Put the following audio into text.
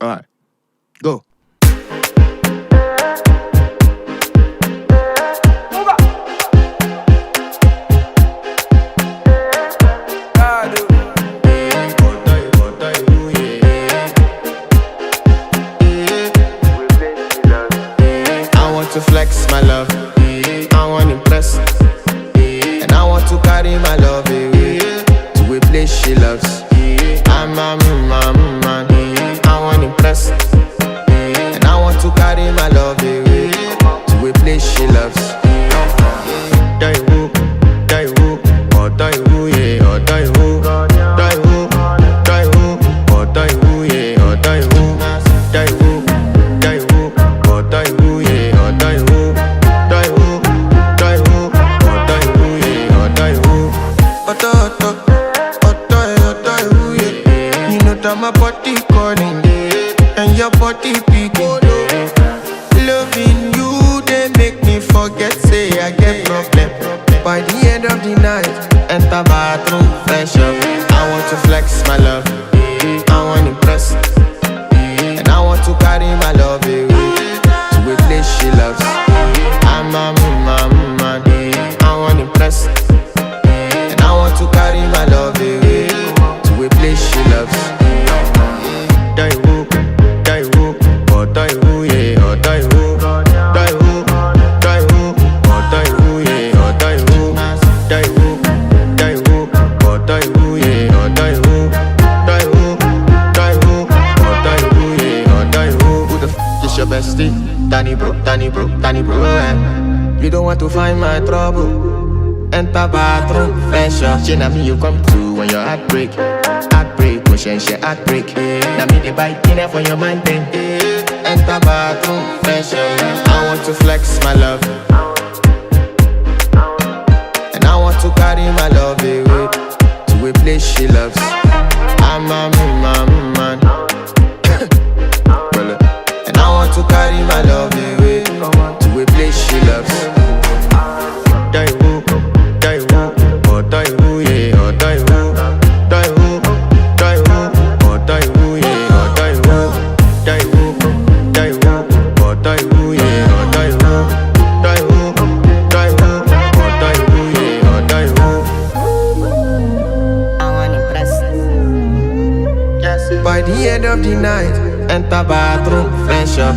Alright, go. To flex my love, I want to impress, and I want to carry my love away to a place she loves. I'm a man, I want to impress, and I want to carry my love away to a place she loves. Die woo, oh die woo, yeah, oh die woo, die woo, oh die woo, yeah, oh die woo, die woo, oh die woo, yeah. My body calling, and your body beating. Loving you, they make me forget, say I get problem. By the end of the night, enter bathroom, fresh up. I want to flex my love, I want to impress, and I want to carry my love away to a place she loves. I'm a man, I want to impress, and I want to carry my love away to a place she loves. Die woo, oh die woo, yeah, oh die woo, die woo, oh die woo, yeah, oh die woo, die woo, oh die woo, yeah, oh die woo, oh die woo, yeah, oh die woo. Who the f is your bestie? Danny bro, You don't want to find my trouble. Enter bathroom, fresh up. She na me you come to when your heartbreak. Motion she heartbreak. Now me the bite dinner for your man then. Enter bathroom, fresh up. I want to flex my love, and I want to carry my love away to a place she loves. I'm a man, and I want to carry my love away to a place she loves. Die woo, oh die woo, yeah, oh die woo, die woo, oh die woo, yeah, oh die woo, oh die woo, yeah, oh die woo, oh die woo, yeah, oh die woo. I want to impress. Yes. By the end of the night, enter bathroom, fresh up.